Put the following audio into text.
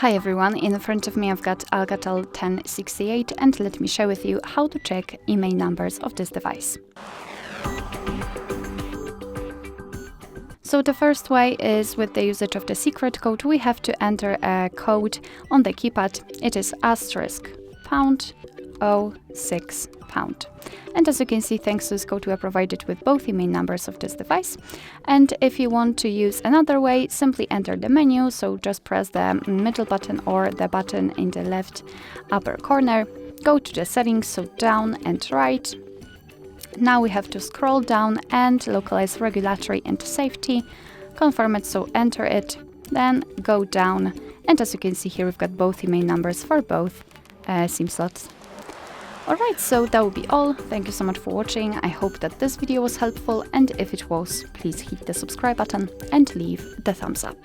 Hi everyone, in front of me I've got ALCATEL 1068 and let me share with you how to check IMEI numbers of this device. So the first way is with the usage of the secret code. We have to enter a code on the keypad. It is *##06#. And as you can see, thanks to this code, we are provided with both IMEI numbers of this device. And if you want to use another way, simply enter the menu. So just press the middle button or the button in the left upper corner. Go to the settings, so down and right. Now we have to scroll down and localize regulatory and safety. Confirm it, so enter it. Then go down. And as you can see here, we've got both IMEI numbers for both SIM slots. Alright, so that will be all. Thank you so much for watching. I hope that this video was helpful, and if it was, please hit the subscribe button and leave the thumbs up.